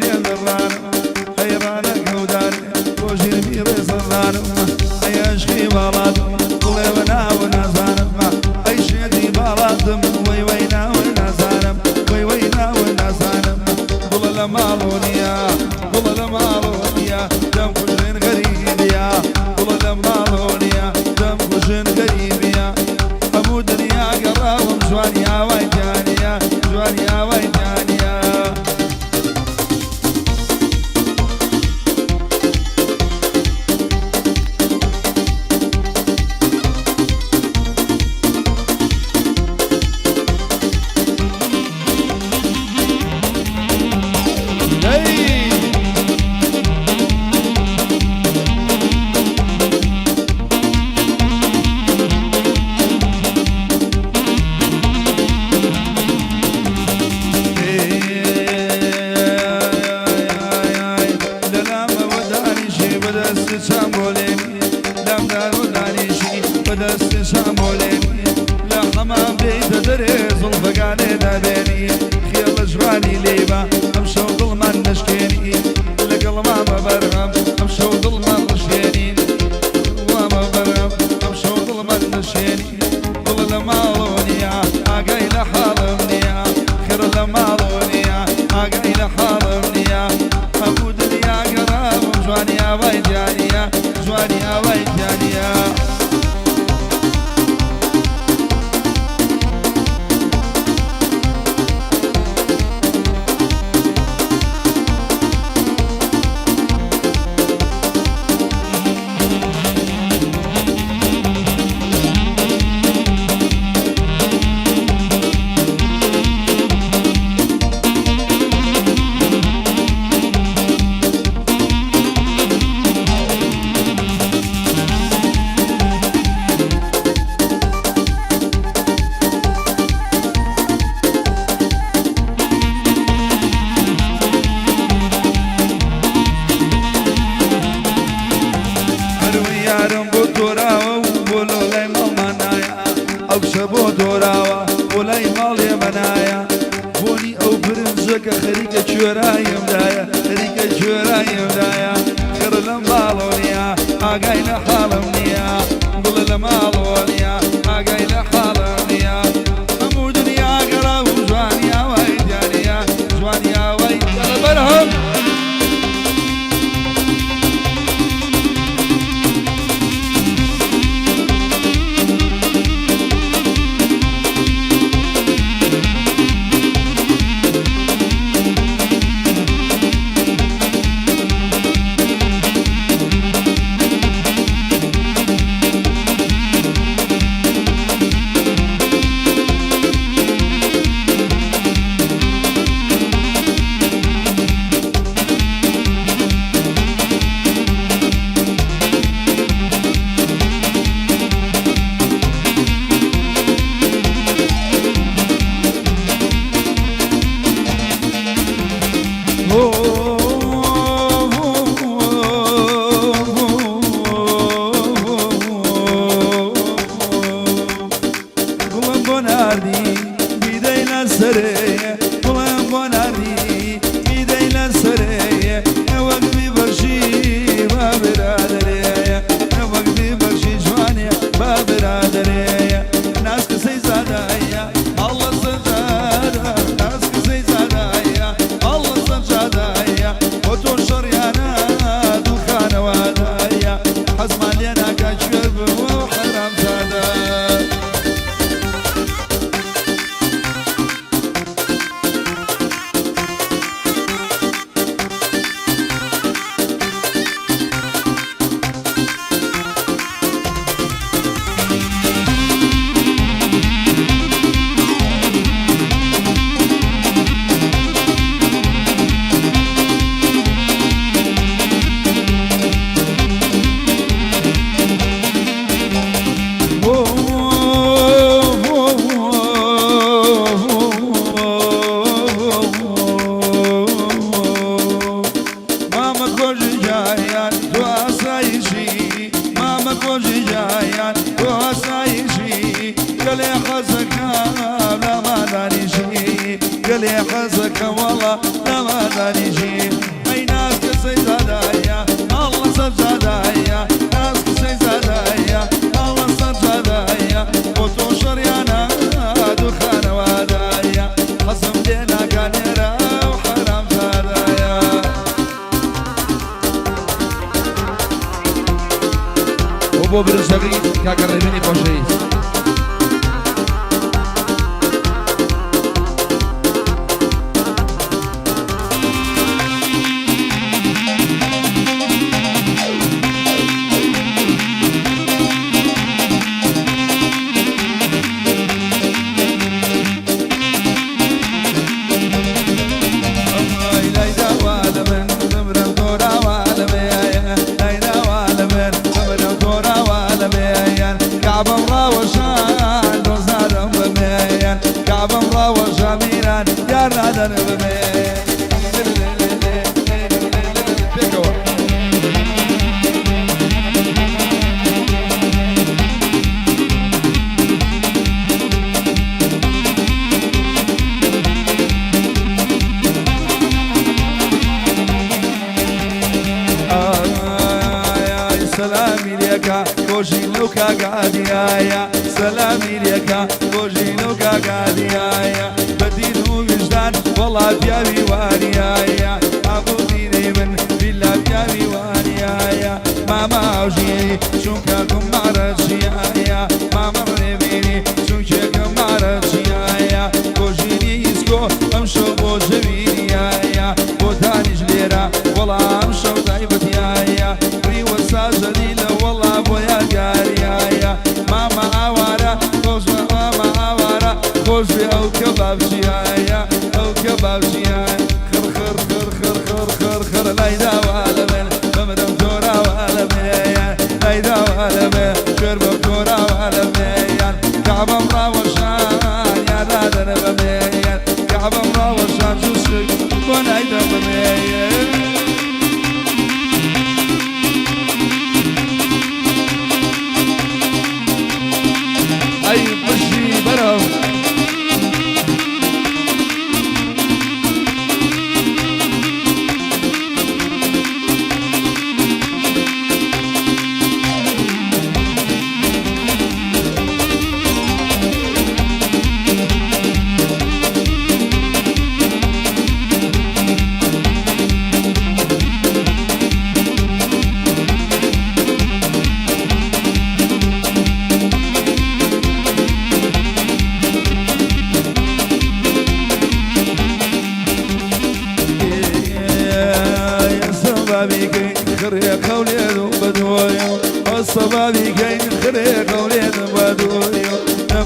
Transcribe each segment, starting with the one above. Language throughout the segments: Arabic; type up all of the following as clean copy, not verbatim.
لێن دەڕانم حەیرانە گەودارێ بۆ ژێمی ڕێزەڕانم ئەی عەشقی باڵاتم بڵێ بە ناوە نازانم ئەی شێتی باڵاتم وەی وەی ناوە نازانم وەی وەی ناوە نازانم بڵە لە ماڵۆ نییە بڵە لە ماڵۆ نییە دەم کوژێن غەریبیە بڵە لە ماڵۆ نییە دەم کوژێن غەریبیە هەموو دنیا گەڕاوم جوانی ئاوای جانیە جوانی ئاوای جانیە قلي حزك والله لما دانيجي أي ناس كسي زادايا الله سجادايا ناس كسي زادايا الله سجادايا وتوشر يا دخان وادايا خصم دينا كانيرا وحرام زادايا وبو برزغي كاكرميني خوشيس سلامي لك بوجينوكا قاديايا سلامي لك بوجينوكا قاديايا بدين وجدان والله بيابي وانيايا ابو ديني من بالله بيابي وانيايا ماما وجيني شوكاكم معرجيايا ماما ريبيني شوكاكم معرجيايا بوجيني يسكو امشو بوجبينيايا بوتاني جليرا والله امشو دايبتيايا جليلة والله ابويا قاريايا ماما عوارة خوش ماما عوارة خوش او كباب جيايا او كباب جيايا خر خر خر خر خر خر خر لا يداوى لمن بمدم دورا ولا ميان لا يداوى لمن شرب دورا ولا ميان كعب امرا وشان يا دادن بميان كعب امرا وشان جوسك ونايدا بميان أي بشي برف خريق وليد بدويو الصبابي كاين خريق وليد بدويو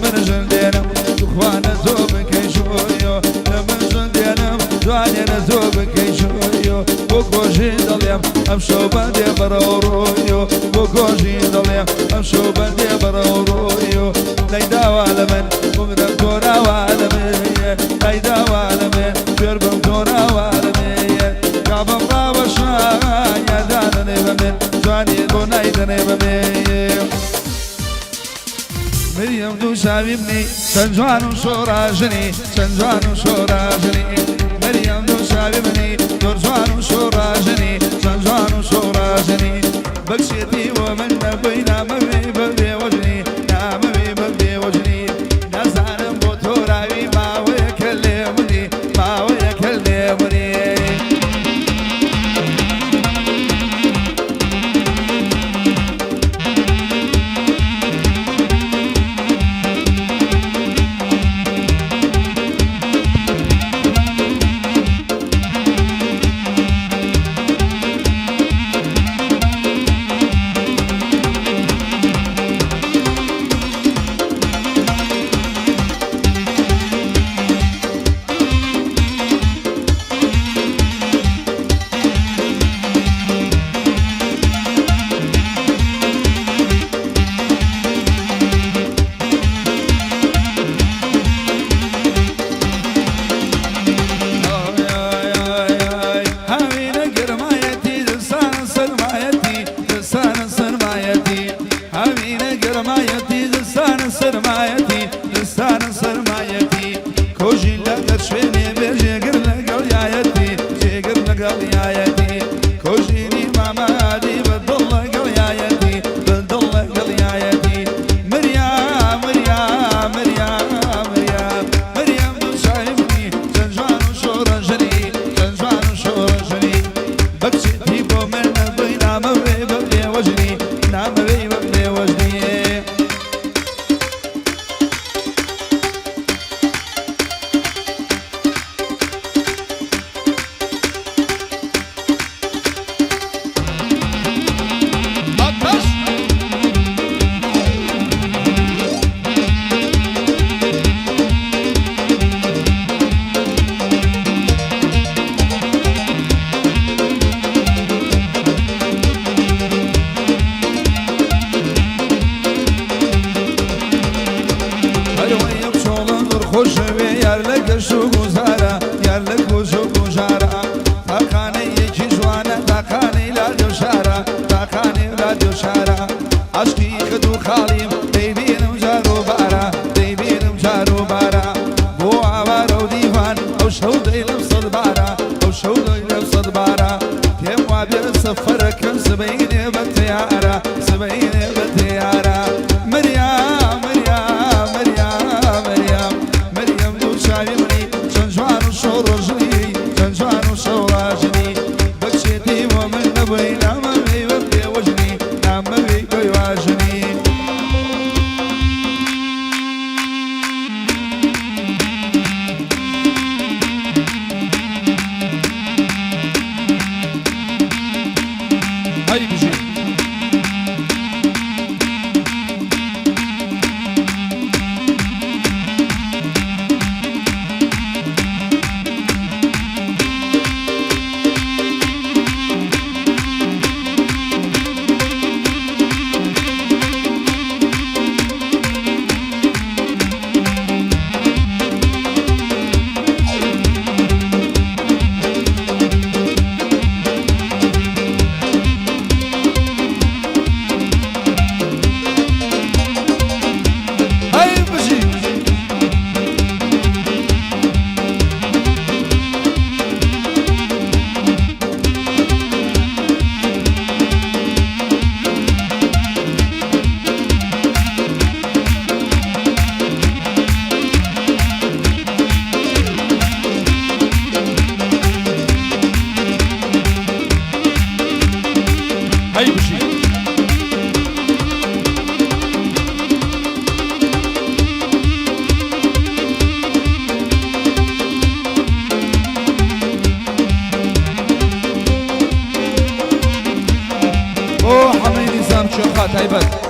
من جندنا اخوانا توب كيشويو من جندنا دوانينا توب كيشويو بوكوجي دليم امشو بدي براورويو بوكوجي دليم امشو بدي براورويو ليدا والمن ومن كورا والمن ليدا والمن شرب كورا والمن كابم راوشا يا دانني بمن جواني دونايدني بمن مريم دوش حبيبني سنجوان وشوراجني سنجوان وشوراجني مريم دوش حبيبني دورجوان وشوراجني سنجوان وشوراجني بكشتي ومن بينا مبي ببي وجني يا مبي ببي وجني نزعل بطوراوي ما ويكلمني ما ويكلمني قليايتي كوجيني مامادي بدل قليايتي بدل قليايتي مريم مريم مريم مريم مريم شايفني جنجان وشورجني جنجان وشورجني بكشتي بومن بينا مبري ببلي وجني نعم بي ببلي وجني خوش بی یارلک شو گزارا یارلک شو گزارا تاخانه یکی جوانه تاخانه لادو شارا تاخانه لادو شارا عشقی خدو خالیم دیبینم جارو بارا دیبینم جارو بارا بو عوارو دیوان او شو دیلم صد بارا او شو دیلم صد بارا تیم وابی سفر کم سبینه بتیارا سبینه بتیارا مریم مریم مریم مریم شايفني جنجوان وشورجني جنجوان وشورجني بكشتي ومن نبي نعم بي ببلي وجني نعم بي بيواجني هاي بجي هاي بجي او حمي نظام شوخات هايبت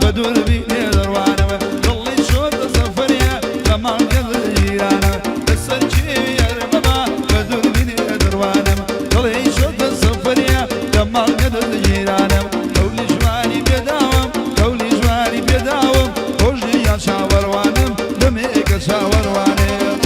بدور بيني دروانه ضلي شوط سفريا لما قل جيرانه السرجي يا بابا بدور بيني دروانه ضلي شوط سفريا لما قل جيرانه قولي جواني بيداوم قولي جواني بيداوم خوجي يا شاور وانم دميك شاور وانم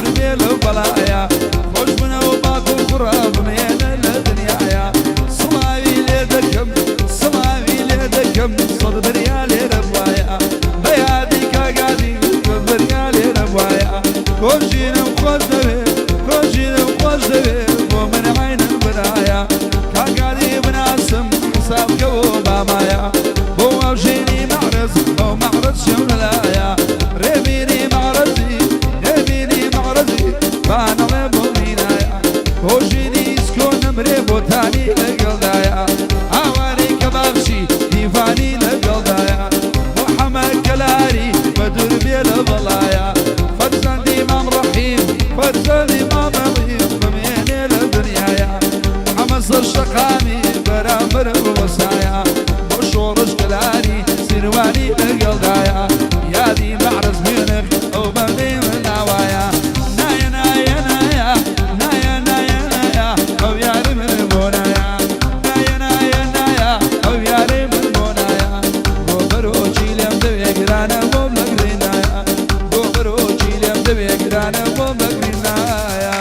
بدور بيلو بلايا خوش من وباكو خراب من الدنيا صلاوي ليدكم صلاوي ليدكم صد بريالي ربوايا بيادي كاقادي بريالي ربوايا كوشين وخوزدوي كوشين وخوزدوي ومن عين البرايا كاقادي بناسم حسابك وبامايا هو وجيني معرز هو معرز شملايا ريبيني معرزي ريبيني معرزي بانا لبومينايا وجيني سكون مريبو تاني لقلدايا عواني كبابشي ديفاني لقلدايا محمد كلاري بدور بيل بلايا فرزان دي مام رحيم فرزان دي مام رحيم بميني لدنيايا حمص الشقامي برامر بوسايا وشورش كلاري سيرواني لقلدايا يا دي معرز منك او بمدي من نوايا نايا نايا نايا نايا نايا نايا او ياري من بونايا نايا نايا نايا او ياري من بونايا غوبرو چيلم دوي گرانا بوم لگرينايا غوبرو چيلم دوي گرانا بوم لگرينايا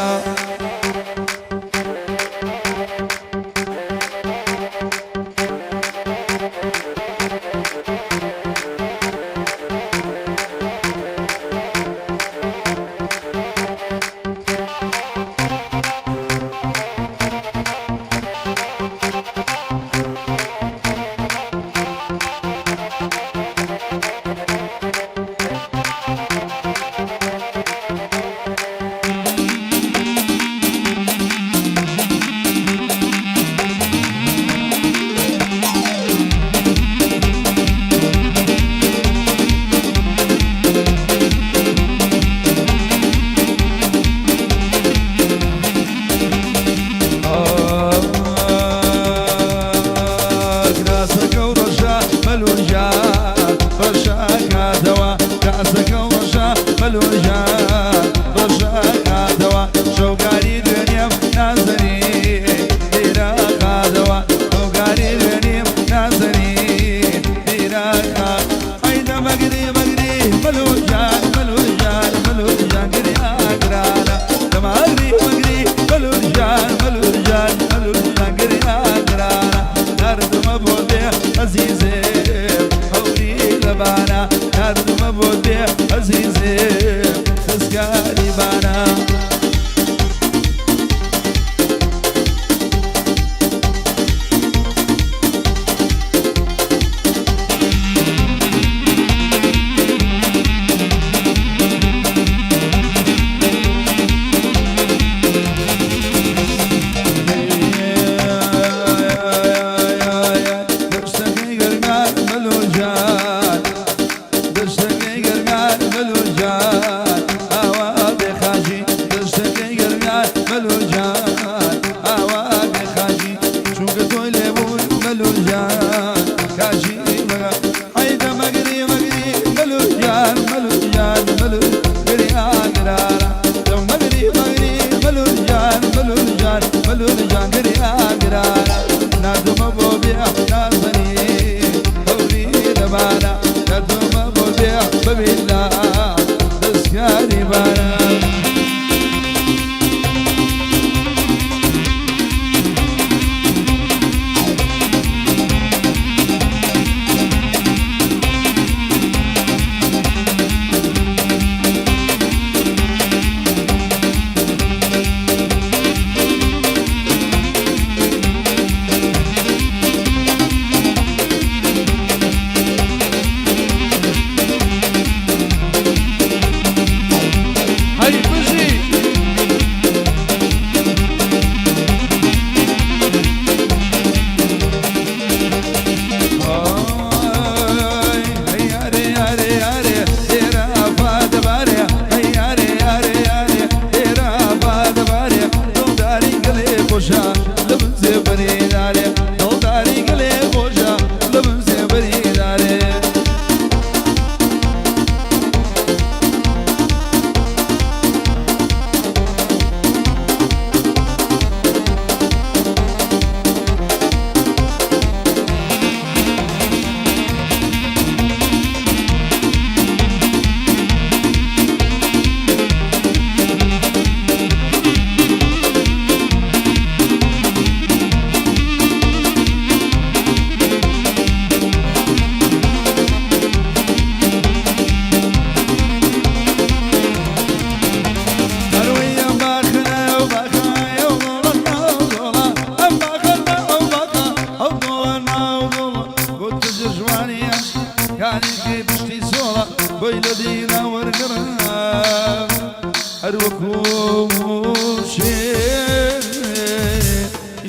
بكوشي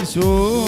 يسوع